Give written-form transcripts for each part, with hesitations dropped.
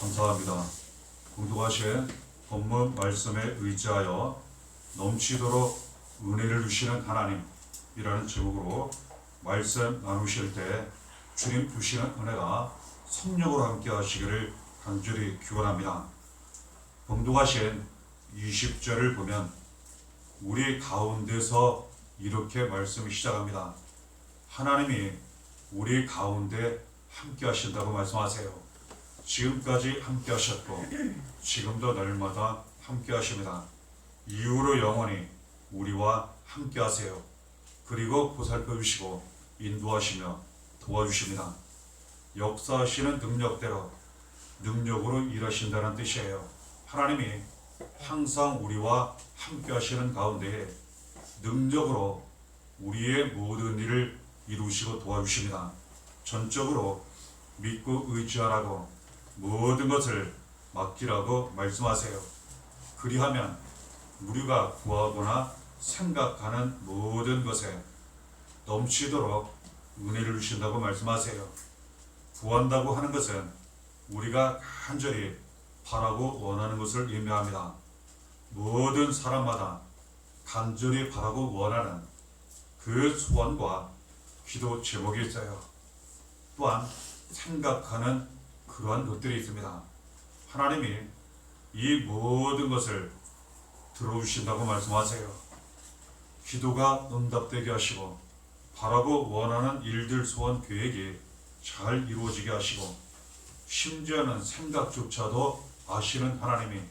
감사합니다. 공독하신 본문 말씀에 의지하여 넘치도록 은혜를 주시는 하나님이라는 제목으로 말씀 나누실 때 주님 주시는 은혜가 성령으로 함께 하시기를 간절히 기원합니다. 봉독하신 20절을 보면 우리 가운데서 이렇게 말씀이 시작합니다. 하나님이 우리 가운데 함께 하신다고 말씀하세요. 지금까지 함께 하셨고 지금도 날마다 함께 하십니다. 이후로 영원히 우리와 함께 하세요. 그리고 보살펴 주시고 인도하시며 도와주십니다. 역사하시는 능력대로 능력으로 일하신다는 뜻이에요. 하나님이 항상 우리와 함께 하시는 가운데 능력으로 우리의 모든 일을 이루시고 도와주십니다. 전적으로 믿고 의지하라고 모든 것을 맡기라고 말씀하세요. 그리하면 우리가 구하거나 생각하는 모든 것에 넘치도록 은혜를 주신다고 말씀하세요. 구한다고 하는 것은 우리가 간절히 바라고 원하는 것을 의미합니다. 모든 사람마다 간절히 바라고 원하는 그 소원과 기도 제목이 있어요. 또한 생각하는 그러한 것들이 있습니다. 하나님이 이 모든 것을 들어주신다고 말씀하세요. 기도가 응답되게 하시고 바라고 원하는 일들 소원 계획이 잘 이루어지게 하시고 심지어는 생각조차도 아시는 하나님이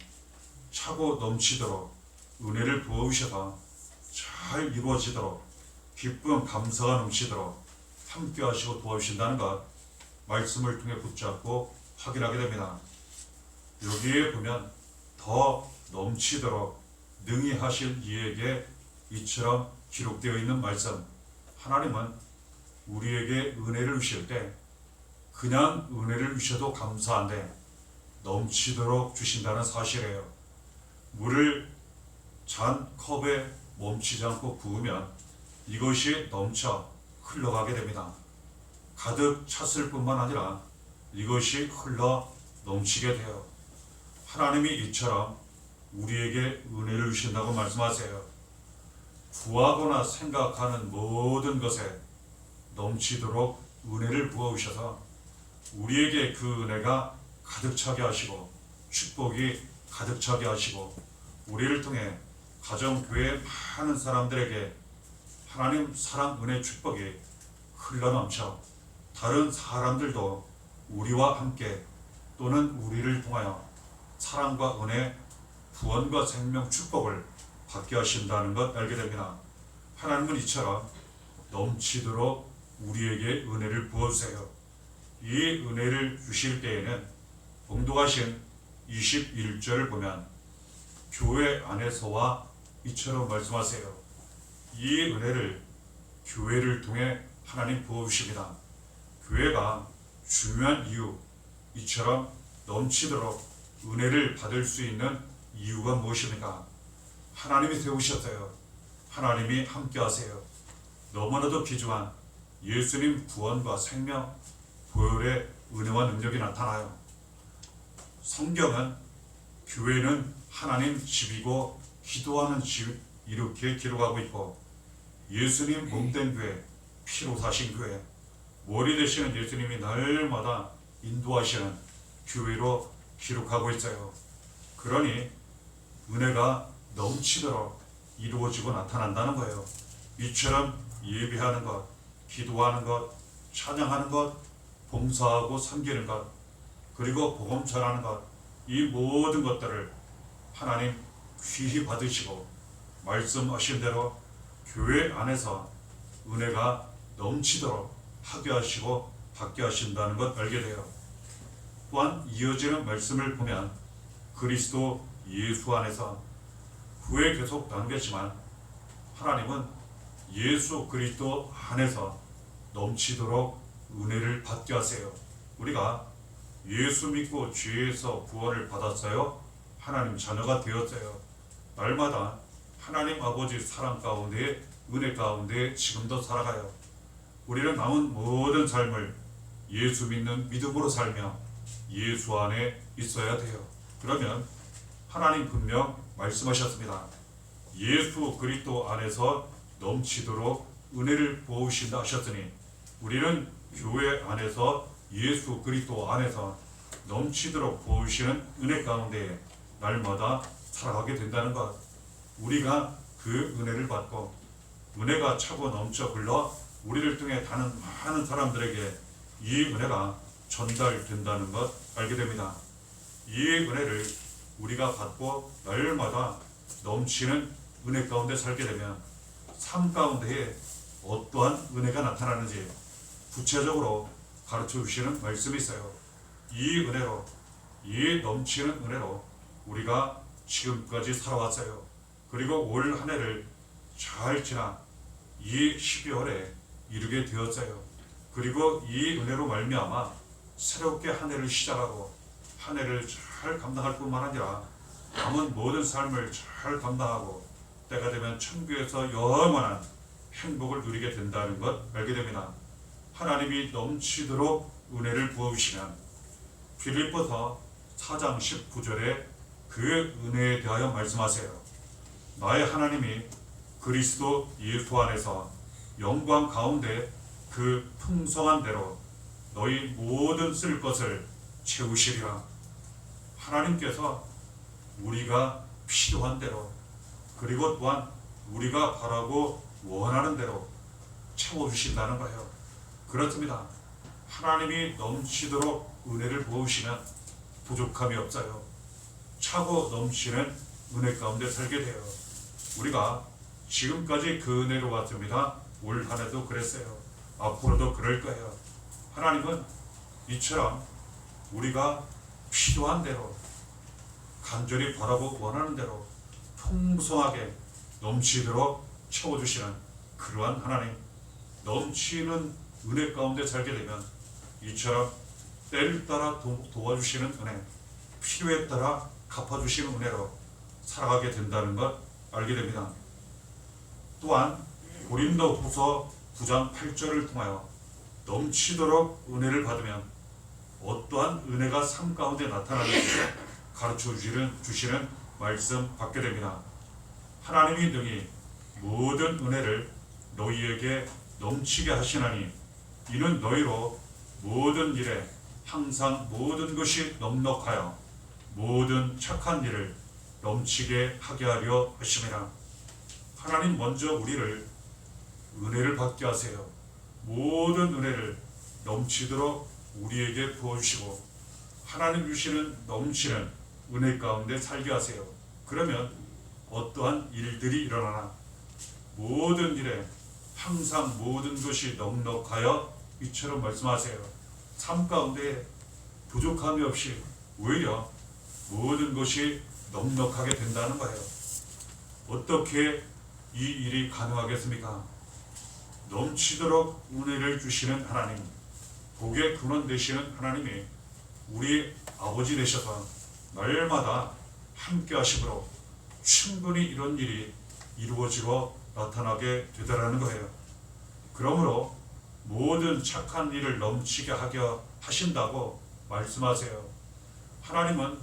차고 넘치도록 은혜를 부어주셔서 잘 이루어지도록 기쁨 감사가 넘치도록 함께 하시고 도와주신다는 것 말씀을 통해 붙잡고 확인하게 됩니다. 여기에 보면 더 넘치도록 능히 하실 이에게 이처럼 기록되어 있는 말씀. 하나님은 우리에게 은혜를 주실 때 그냥 은혜를 주셔도 감사한데 넘치도록 주신다는 사실이에요. 물을 잔 컵에 멈추지 않고 부으면 이것이 넘쳐 흘러가게 됩니다. 가득 찼을 뿐만 아니라 이것이 흘러 넘치게 돼요. 하나님이 이처럼 우리에게 은혜를 주신다고 말씀하세요. 구하거나 생각하는 모든 것에 넘치도록 은혜를 부어주셔서 우리에게 그 은혜가 가득 차게 하시고 축복이 가득 차게 하시고 우리를 통해 가정, 교회 많은 사람들에게 하나님 사랑, 은혜, 축복이 흘러넘쳐 다른 사람들도 우리와 함께 또는 우리를 통하여 사랑과 은혜, 구원과 생명, 축복을 받게 하신다는 것 알게 됩니다. 하나님은 이처럼 넘치도록 우리에게 은혜를 부어주세요. 이 은혜를 주실 때에는 봉독하신 21절을 보면 교회 안에서와 이처럼 말씀하세요. 이 은혜를 교회를 통해 하나님 부어주십니다. 교회가 중요한 이유, 이처럼 넘치도록 은혜를 받을 수 있는 이유가 무엇입니까? 하나님이 세우셨어요. 하나님이 함께 하세요. 너무나도 귀중한 예수님 구원과 생명, 보혈의 은혜와 능력이 나타나요. 성경은 교회는 하나님 집이고 기도하는 집 이렇게 기록하고 있고 예수님 몸된 교회, 피로 사신 교회, 머리 되시는 예수님이 날마다 인도하시는 교회로 기록하고 있어요. 그러니 은혜가 넘치도록 이루어지고 나타난다는 거예요. 이처럼 예배하는 것, 기도하는 것, 찬양하는 것, 봉사하고 섬기는 것, 그리고 복음 전하는 것, 이 모든 것들을 하나님 귀히 받으시고 말씀하신 대로 교회 안에서 은혜가 넘치도록 하게 하시고 받게 하신다는 것 알게 돼요. 또한 이어지는 말씀을 보면 그리스도 예수 안에서 후에 계속 나누겠지만 하나님은 예수 그리스도 안에서 넘치도록 은혜를 받게 하세요. 우리가 예수 믿고 죄에서 구원을 받았어요. 하나님 자녀가 되었어요. 날마다 하나님 아버지 사랑 가운데 은혜 가운데 지금도 살아가요. 우리는 남은 모든 삶을 예수 믿는 믿음으로 살며 예수 안에 있어야 돼요. 그러면 하나님 분명 말씀하셨습니다. 예수 그리스도 안에서 넘치도록 은혜를 부으신다 하셨으니 우리는 교회 안에서 예수 그리스도 안에서 넘치도록 부으시는 은혜 가운데 날마다 살아가게 된다는 것. 우리가 그 은혜를 받고 은혜가 차고 넘쳐 흘러 우리를 통해 다른 많은 사람들에게 이 은혜가 전달된다는 것 알게 됩니다. 이 은혜를 우리가 받고 날마다 넘치는 은혜 가운데 살게 되면 삶 가운데에 어떠한 은혜가 나타나는지 구체적으로 가르쳐 주시는 말씀이 있어요. 이 은혜로, 이 넘치는 은혜로 우리가 지금까지 살아왔어요. 그리고 올 한 해를 잘 지나 이 12월에 이르게 되었어요. 그리고 이 은혜로 말미암아 새롭게 한 해를 시작하고 한 해를 잘 감당할 뿐만 아니라 남은 모든 삶을 잘 감당하고 때가 되면 천국에서 영원한 행복을 누리게 된다는 것 알게 됩니다. 하나님이 넘치도록 은혜를 부어주시면 빌립보서 4장 19절에 그 은혜에 대하여 말씀하세요. 나의 하나님이 그리스도 예수 안에서 영광 가운데 그 풍성한 대로 너희 모든 쓸 것을 채우시리라. 하나님께서 우리가 필요한 대로 그리고 또한 우리가 바라고 원하는 대로 채워주신다는 거예요. 그렇습니다. 하나님이 넘치도록 은혜를 부으시면 부족함이 없어요. 차고 넘치는 은혜 가운데 살게 돼요. 우리가 지금까지 그 은혜로 왔습니다. 올 한 해도 그랬어요. 앞으로도 그럴 거예요. 하나님은 이처럼 우리가 필요한 대로 간절히 바라고 원하는 대로 풍성하게 넘치도록 채워주시는 그러한 하나님, 넘치는 은혜 가운데 살게 되면 이처럼 때를 따라 도와주시는 은혜, 필요에 따라 갚아주시는 은혜로 살아가게 된다는 것 알게 됩니다. 또한 고린도후서 9장 8절을 통하여 넘치도록 은혜를 받으면 어떠한 은혜가 삶 가운데 나타나는지 가르쳐 주시는 말씀 받게 됩니다. 하나님이 능히 모든 은혜를 너희에게 넘치게 하시나니 이는 너희로 모든 일에 항상 모든 것이 넉넉하여 모든 착한 일을 넘치게 하게 하려 하심이라. 하나님 먼저 우리를 은혜를 받게 하세요. 모든 은혜를 넘치도록 우리에게 부어주시고 하나님 주시는 넘치는 은혜 가운데 살게 하세요. 그러면 어떠한 일들이 일어나나 모든 일에 항상 모든 것이 넉넉하여 이처럼 말씀하세요. 삶 가운데 부족함이 없이 오히려 모든 것이 넉넉하게 된다는 거예요. 어떻게 이 일이 가능하겠습니까? 넘치도록 은혜를 주시는 하나님, 복의 근원 되시는 하나님이 우리 아버지 되셔서 날마다 함께 하심으로 충분히 이런 일이 이루어지고 나타나게 되더라는 거예요. 그러므로 모든 착한 일을 넘치게 하게 하신다고 말씀하세요. 하나님은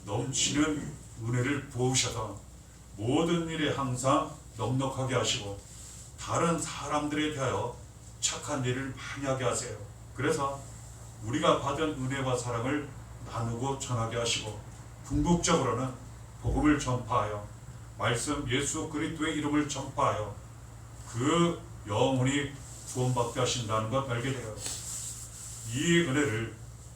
넘치는 은혜를 부으셔서 모든 일에 항상 넉넉하게 하시고 다른 사람들에 대하여 착한 일을 많이 하게 하세요. 그래서 우리가 받은 은혜와 사랑을 나누고 전하게 하시고 궁극적으로는 복음을 전파하여 말씀 예수 그리스도의 이름을 전파하여 그 영혼이 구원받게 하신다는 것 알게 돼요. 이 은혜를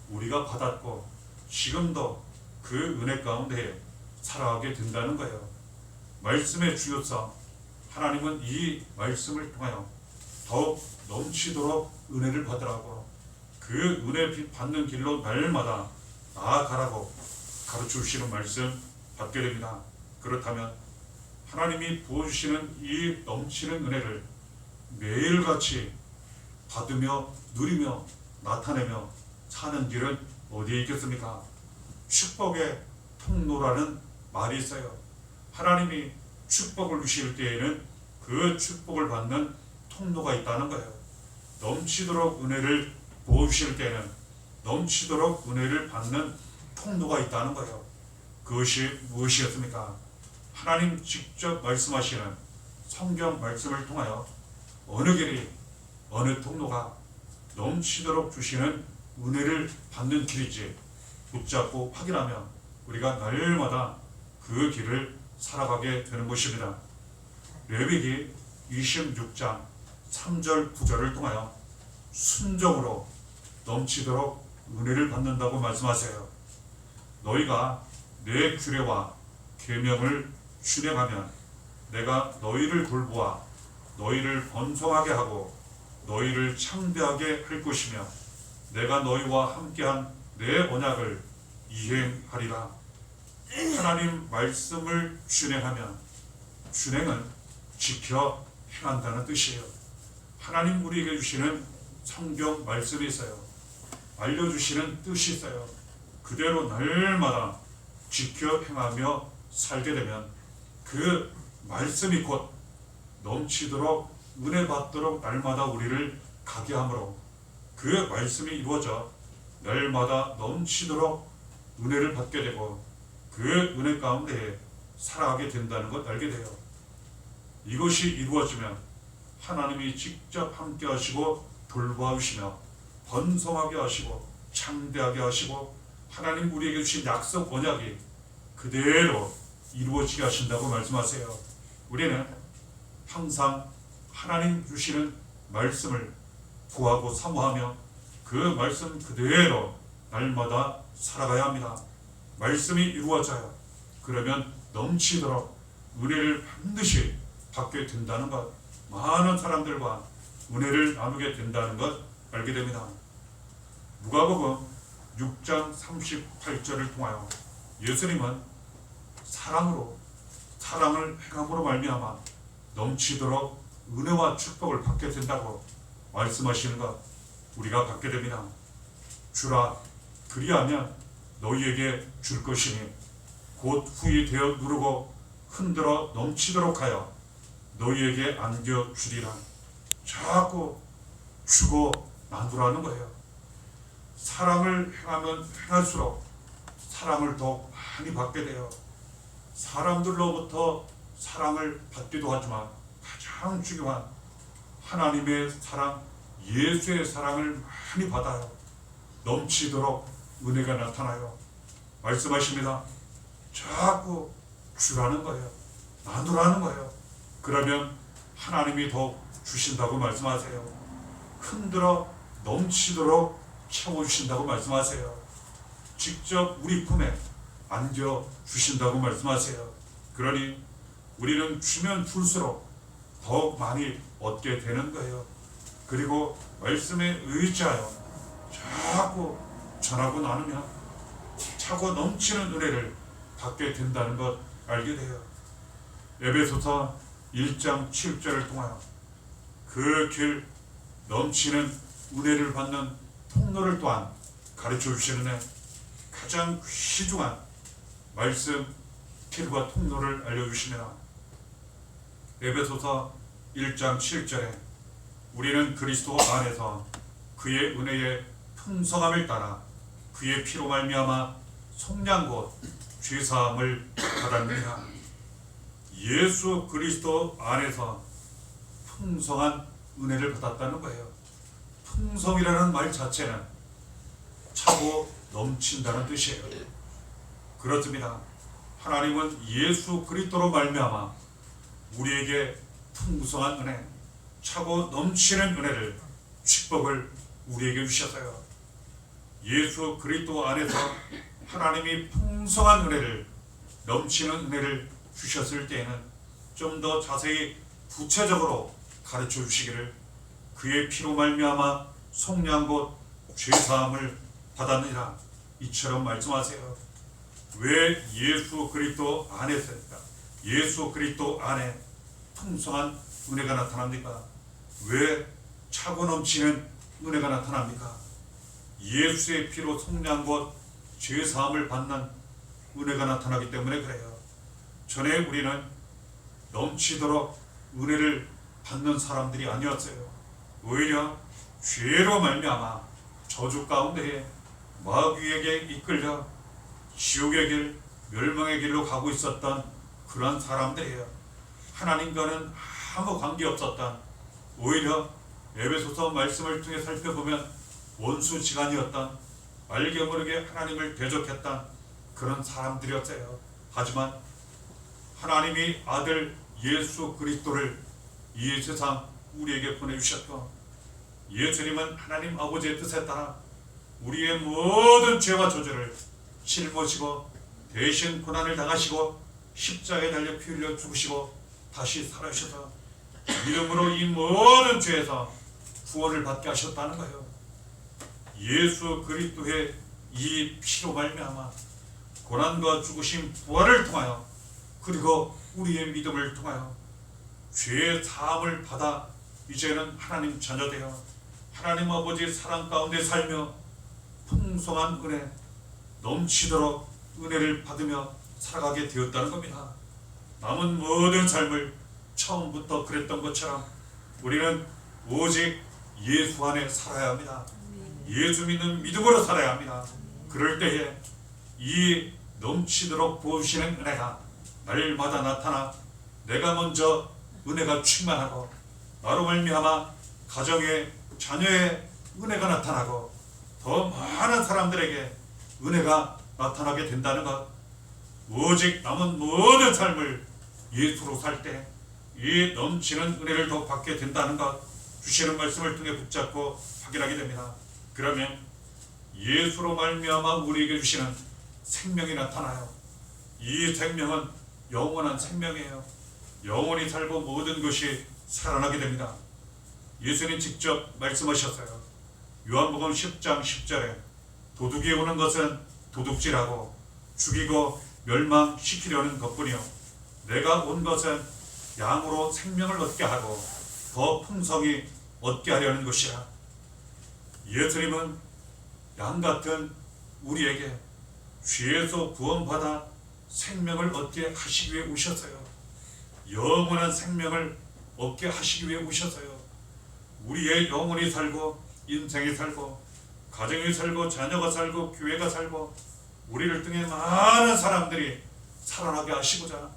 우리가 받았고 지금도 그 은혜 가운데 살아가게 된다는 거예요. 말씀의 중요성, 하나님은 이 말씀을 통하여 더욱 넘치도록 은혜를 받으라고 그 은혜 받는 길로 날마다 나아가라고 가르쳐 주시는 말씀 받게 됩니다. 그렇다면 하나님이 부어주시는 이 넘치는 은혜를 매일같이 받으며 누리며 나타내며 사는 길은 어디에 있겠습니까? 축복의 통로라는 말이 있어요. 하나님이 축복을 주실 때에는 그 축복을 받는 통로가 있다는 거예요. 넘치도록 은혜를 부어주실 때는 넘치도록 은혜를 받는 통로가 있다는 거예요. 그것이 무엇이었습니까? 하나님 직접 말씀하시는 성경 말씀을 통하여 어느 길이, 어느 통로가 넘치도록 주시는 은혜를 받는 길인지 붙잡고 확인하면 우리가 날마다 그 길을 살아가게 되는 것입니다. 레위기 26장 3절 9절을 통하여 순종으로 넘치도록 은혜를 받는다고 말씀하세요. 너희가 내 규례와 계명을 준행하면 내가 너희를 돌보아 너희를 번성하게 하고 너희를 창대하게 할 것이며 내가 너희와 함께한 내 언약을 이행하리라. 하나님 말씀을 준행하면, 준행은 지켜 행한다는 뜻이에요. 하나님 우리에게 주시는 성경 말씀이 있어요. 알려주시는 뜻이 있어요. 그대로 날마다 지켜 행하며 살게 되면 그 말씀이 곧 넘치도록 은혜 받도록 날마다 우리를 가게 하므로 그 말씀이 이루어져 날마다 넘치도록 은혜를 받게 되고 그 은혜 가운데 살아가게 된다는 것 알게 돼요. 이것이 이루어지면 하나님이 직접 함께 하시고 돌보아 주시며 번성하게 하시고 창대하게 하시고 하나님 우리에게 주신 약속 언약이 그대로 이루어지게 하신다고 말씀하세요. 우리는 항상 하나님 주시는 말씀을 구하고 사모하며 그 말씀 그대로 날마다 살아가야 합니다. 말씀이 이루어져요. 그러면 넘치도록 은혜를 반드시 받게 된다는 것, 많은 사람들과 은혜를 나누게 된다는 것 알게 됩니다. 누가복음 6장 38절을 통하여 예수님은 사랑을 행함으로 말미암아 넘치도록 은혜와 축복을 받게 된다고 말씀하시는 것 우리가 받게 됩니다. 주라 그리하면 너희에게 줄 것이니 곧 후이 되어 누르고 흔들어 넘치도록 하여 너희에게 안겨주리라. 자꾸 주고 나누라는 거예요. 사랑을 행하면 행할수록 사랑을 더욱 많이 받게 돼요. 사람들로부터 사랑을 받기도 하지만 가장 중요한 하나님의 사랑, 예수의 사랑을 많이 받아요. 넘치도록 은혜가 나타나요. 말씀하십니다. 자꾸 주라는 거예요. 나누라는 거예요. 그러면 하나님이 더욱 주신다고 말씀하세요. 흔들어 넘치도록 채워주신다고 말씀하세요. 직접 우리 품에 안겨주신다고 말씀하세요. 그러니 우리는 주면 줄수록 더욱 많이 얻게 되는 거예요. 그리고 말씀에 의지하여 자꾸 전하고 나누면 차고 넘치는 은혜를 받게 된다는 것 알게 돼요. 에베소서 1장 7절을 통하여 그 길 넘치는 은혜를 받는 통로를 또한 가르쳐 주시는 애 가장 귀중한 말씀 길과 통로를 알려주시며 에베소서 1장 7절에 우리는 그리스도 안에서 그의 은혜의 풍성함을 따라 그의 피로 말미암아 속량 곧 죄사함을 받았느니라. 예수 그리스도 안에서 풍성한 은혜를 받았다는 거예요. 풍성이라는 말 자체는 차고 넘친다는 뜻이에요. 그렇습니다. 하나님은 예수 그리스도로 말미암아 우리에게 풍성한 은혜, 차고 넘치는 은혜를, 축복을 우리에게 주셨어요. 예수 그리스도 안에서 하나님이 풍성한 은혜를, 넘치는 은혜를 주셨을 때에는 좀 더 자세히 구체적으로 가르쳐 주시기를 그의 피로 말미암아 속량 곧 죄사함을 받았느니라 이처럼 말씀하세요. 왜 예수 그리스도 안에서입니까? 예수 그리스도 안에 풍성한 은혜가 나타납니까? 왜 차고 넘치는 은혜가 나타납니까? 예수의 피로 속량 곧 죄사함을 받는 은혜가 나타나기 때문에 그래요. 전에 우리는 넘치도록 은혜를 받는 사람들이 아니었어요. 오히려 죄로 말미암아 저주 가운데에 마귀에게 이끌려 지옥의 길, 멸망의 길로 가고 있었던 그런 사람들이에요. 하나님과는 아무 관계없었던, 오히려 에베소서 말씀을 통해 살펴보면 원수지간이었던, 알게 모르게 하나님을 대적했던 그런 사람들이었어요. 하지만 하나님이 아들 예수 그리스도를 이 세상 우리에게 보내주셨고, 예수님은 하나님 아버지의 뜻에 따라 우리의 모든 죄와 저주를 짊어지고 대신 고난을 당하시고 십자가에 달려 피 흘려 죽으시고 다시 살아오셔서 이름으로 이 모든 죄에서 구원을 받게 하셨다는 거예요. 예수 그리스도의 이 피로 말미암아 고난과 죽으심 부활을 통하여, 그리고 우리의 믿음을 통하여 죄의 사함을 받아 이제는 하나님 자녀되어 하나님 아버지의 사랑 가운데 살며 풍성한 은혜, 넘치도록 은혜를 받으며 살아가게 되었다는 겁니다. 남은 모든 삶을 처음부터 그랬던 것처럼 우리는 오직 예수 안에 살아야 합니다. 예수 믿는 믿음으로 살아야 합니다. 그럴 때에 이 넘치도록 부으시는 은혜가 날마다 나타나 내가 먼저 은혜가 충만하고, 나로 말미암아 가정의 자녀의 은혜가 나타나고 더 많은 사람들에게 은혜가 나타나게 된다는 것, 오직 남은 모든 삶을 예수로 살 때 이 넘치는 은혜를 더 받게 된다는 것, 주시는 말씀을 통해 붙잡고 확인하게 됩니다. 그러면 예수로 말미암아 우리에게 주시는 생명이 나타나요. 이 생명은 영원한 생명이에요. 영원히 살고 모든 것이 살아나게 됩니다. 예수님 직접 말씀하셨어요. 요한복음 10장 10절에 도둑이 오는 것은 도둑질하고 죽이고 멸망시키려는 것뿐이요, 내가 온 것은 양으로 생명을 얻게 하고 더 풍성히 얻게 하려는 것이라. 예수님은 양같은 우리에게 죄에서 구원받아 생명을 얻게 하시기 위해 오셨어요. 영원한 생명을 얻게 하시기 위해 오셨어요. 우리의 영혼이 살고 인생이 살고 가정이 살고 자녀가 살고 교회가 살고 우리를 통해 많은 사람들이 살아나게 하시고자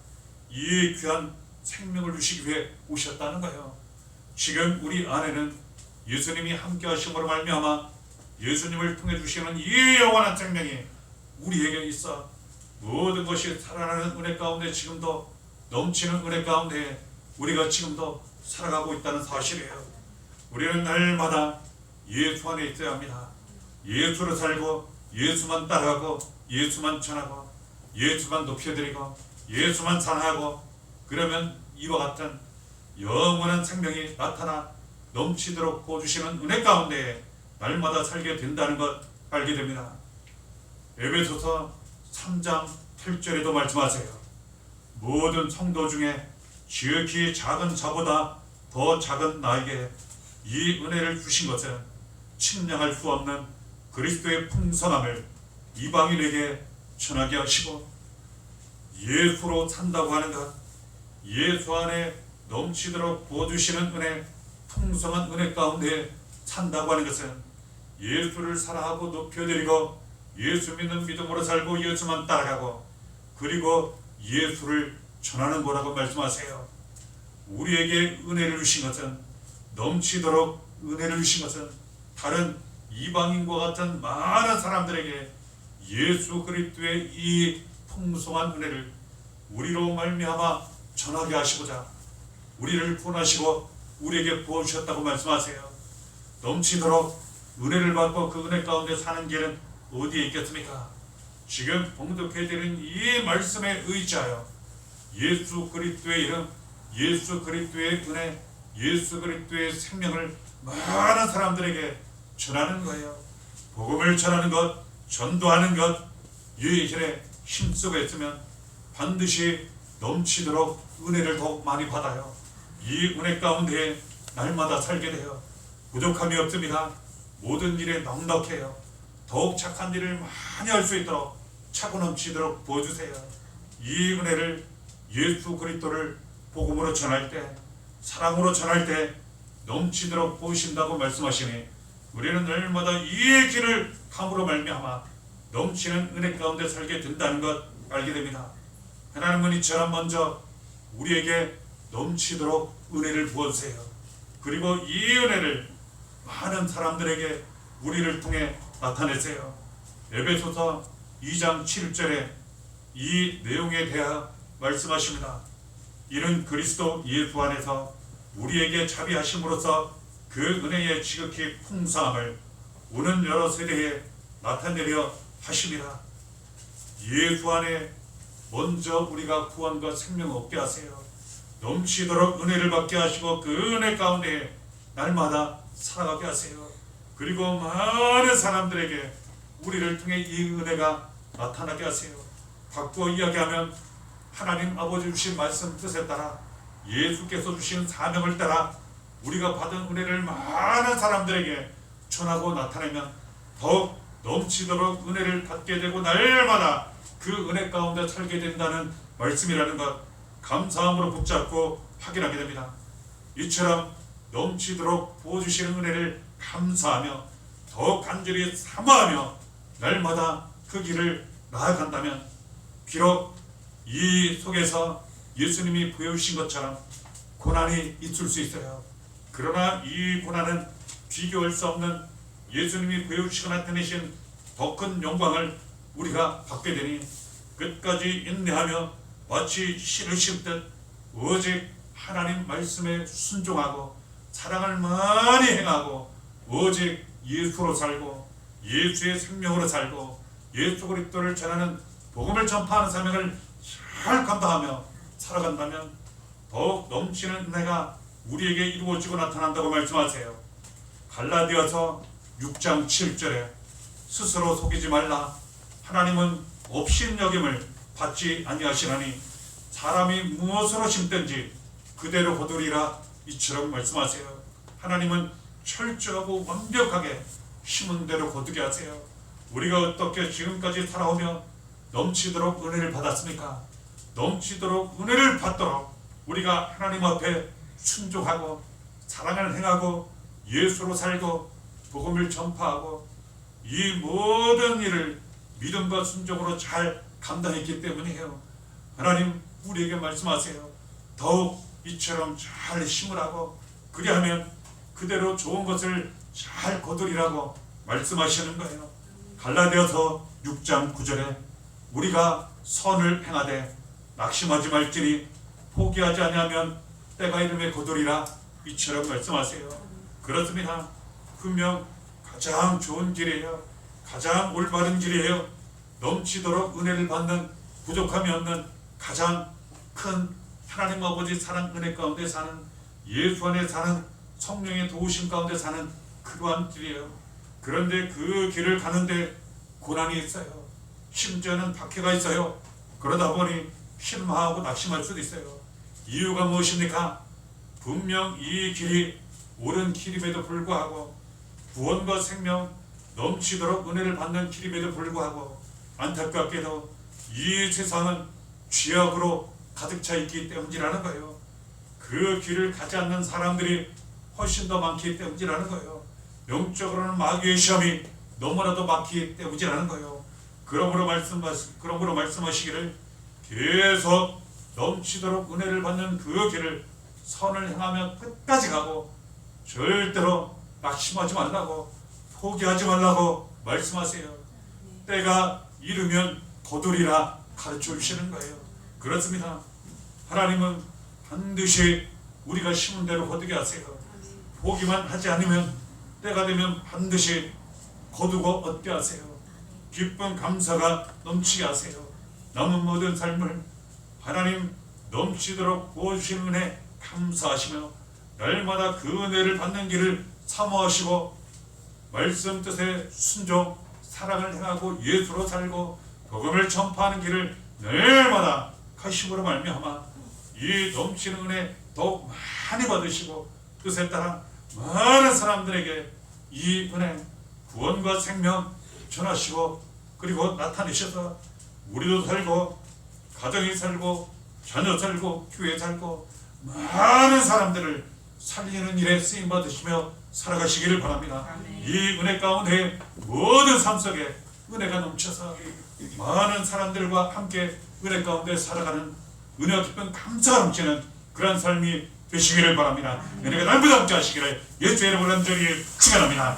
이 귀한 생명을 주시기 위해 오셨다는 거예요. 지금 우리 안에는 예수님이 함께 하심으로 말미암아 예수님을 통해 주시는 이 영원한 생명이 우리에게 있어 모든 것이 살아나는 은혜 가운데, 지금도 넘치는 은혜 가운데 우리가 지금도 살아가고 있다는 사실이에요. 우리는 날마다 예수 안에 있어야 합니다. 예수를 살고 예수만 따라가고 예수만 전하고 예수만 높여드리고 예수만 사랑하고, 그러면 이와 같은 영원한 생명이 나타나 넘치도록 부어주시는 은혜 가운데 날마다 살게 된다는 것 알게 됩니다. 에베소서 3장 8절에도 말씀하세요. 모든 성도 중에 지극히 작은 자보다 더 작은 나에게 이 은혜를 주신 것은 측량할 수 없는 그리스도의 풍성함을 이방인에게 전하게 하시고, 예수로 산다고 하는 것, 예수 안에 넘치도록 부어주시는 은혜, 풍성한 은혜 가운데 산다고 하는 것은 예수를 사랑하고 높여드리고 예수 믿는 믿음으로 살고 예수만 따라가고 그리고 예수를 전하는 거라고 말씀하세요. 우리에게 은혜를 주신 것은, 넘치도록 은혜를 주신 것은 다른 이방인과 같은 많은 사람들에게 예수 그리스도의 이 풍성한 은혜를 우리로 말미암아 전하게 하시고자 우리를 구원하시고 우리에게 부어주셨다고 말씀하세요. 넘치도록 은혜를 받고 그 은혜 가운데 사는 길은 어디에 있겠습니까? 지금 봉독해드린 이 말씀에 의지하여 예수 그리스도의 이름, 예수 그리스도의 은혜, 예수 그리스도의 생명을 많은 사람들에게 전하는 거예요. 복음을 전하는 것, 전도하는 것, 이 일에 힘쓰고 있으면 반드시 넘치도록 은혜를 더욱 많이 받아요. 이 은혜 가운데 날마다 살게 돼요. 부족함이 없습니다. 모든 일에 넉넉해요. 더욱 착한 일을 많이 할 수 있도록 차고 넘치도록 부어주세요. 이 은혜를, 예수 그리스도를 복음으로 전할 때, 사랑으로 전할 때 넘치도록 부으신다고 말씀하시니 우리는 날마다 이 길을 감으로 말미암아 넘치는 은혜 가운데 살게 된다는 것 알게 됩니다. 하나님은 이처럼 먼저 우리에게 넘치도록 은혜를 부어주세요. 그리고 이 은혜를 많은 사람들에게 우리를 통해 나타내세요. 에베소서 2장 7절에 이 내용에 대하여 말씀하십니다. 이는 그리스도 예수 안에서 우리에게 자비하심으로써 그 은혜의 지극히 풍성함을 오는 여러 세대에 나타내려 하심이라. 예수 안에 먼저 우리가 구원과 생명을 얻게 하세요. 넘치도록 은혜를 받게 하시고 그 은혜 가운데 날마다 살아가게 하세요. 그리고 많은 사람들에게 우리를 통해 이 은혜가 나타나게 하세요. 바꾸어 이야기하면 하나님 아버지 주신 말씀 뜻에 따라 예수께서 주신 사명을 따라 우리가 받은 은혜를 많은 사람들에게 전하고 나타내면 더욱 넘치도록 은혜를 받게 되고 날마다 그 은혜 가운데 살게 된다는 말씀이라는 것 감사함으로 붙잡고 확인하게 됩니다. 이처럼 넘치도록 부어주시는 은혜를 감사하며 더욱 간절히 사모하며 날마다 그 길을 나아간다면 비록 이 속에서 예수님이 보여주신 것처럼 고난이 있을 수 있어요. 그러나 이 고난은 비교할 수 없는 예수님이 보여주시고 나타내신 더 큰 영광을 우리가 받게 되니 끝까지 인내하며 마치 씨를 심듯 오직 하나님 말씀에 순종하고 사랑을 많이 행하고 오직 예수로 살고 예수의 생명으로 살고 예수 그리스도를 전하는 복음을 전파하는 사명을 잘 감당하며 살아간다면 더욱 넘치는 은혜가 우리에게 이루어지고 나타난다고 말씀하세요. 갈라디아서 6장 7절에 스스로 속이지 말라. 하나님은 업신여김을 받지 아니하시나니 사람이 무엇으로 심든지 그대로 거두리라. 이처럼 말씀하세요. 하나님은 철저하고 완벽하게 심은 대로 거두게 하세요. 우리가 어떻게 지금까지 살아오며 넘치도록 은혜를 받았습니까? 넘치도록 은혜를 받도록 우리가 하나님 앞에 순종하고 사랑을 행하고 예수로 살고 복음을 전파하고 이 모든 일을 믿음과 순종으로 잘 감당했기 때문이에요. 하나님 우리에게 말씀하세요. 더욱 이처럼 잘 심으라고 그리하면 그대로 좋은 것을 잘 거두리라고 말씀하시는 거예요. 갈라디아서 6장 9절에 우리가 선을 행하되 낙심하지 말지니 포기하지 아니하면 때가 이름에 거두리라. 이처럼 말씀하세요. 그렇습니다. 분명 가장 좋은 길이에요. 가장 올바른 길이에요. 넘치도록 은혜를 받는 부족함이 없는 가장 큰 하나님 아버지 사랑 은혜 가운데 사는 예수 안에 사는 성령의 도우심 가운데 사는 그러한 길이에요. 그런데 그 길을 가는데 고난이 있어요. 심지어는 박해가 있어요. 그러다 보니 실망하고 낙심할 수도 있어요. 이유가 무엇입니까? 분명 이 길이 옳은 길임에도 불구하고 구원과 생명 넘치도록 은혜를 받는 길임에도 불구하고 안타깝게도 이 세상은 죄악으로 가득 차 있기 때문이라는 거예요. 그 길을 가지 않는 사람들이 훨씬 더 많기 때문이라는 거예요. 영적으로는 마귀의 시험이 너무나도 많기 때문이라는 거예요. 그러므로 말씀하시기를 계속 넘치도록 은혜를 받는 그 길을 선을 행하며 끝까지 가고 절대로 낙심하지 말라고 포기하지 말라고 말씀하세요. 때가 이르면 거두리라 가르쳐 주시는 거예요. 그렇습니다. 하나님은 반드시 우리가 심은 대로 거두게 하세요. 포기만 하지 않으면 때가 되면 반드시 거두고 얻게 하세요. 기쁨 감사가 넘치게 하세요. 남은 모든 삶을 하나님 넘치도록 부어주시는 은혜 감사하시며 날마다 그 은혜를 받는 길을 사모하시고 말씀 뜻에 순종 사랑을 행하고 예수로 살고 복음을 전파하는 길을 날마다 가심으로 말미암아 이 넘치는 은혜 더욱 많이 받으시고 뜻에 따라 많은 사람들에게 이 은혜 구원과 생명 전하시고 그리고 나타내셔서 우리도 살고 가정이 살고 자녀 살고 교회 살고 많은 사람들을 살리는 일에 쓰임 받으시며 살아가시기를 바랍니다. 아멘. 이 은혜 가운데 모든 삶 속에 은혜가 넘쳐서 많은 사람들과 함께 은혜 가운데 살아가는 은혜가 깊은 감사가 넘치는 그런 삶이 되시기를 바랍니다. 은혜가 날보다 함께 하시기를 예수의 이름으로 간절히 축원합니다.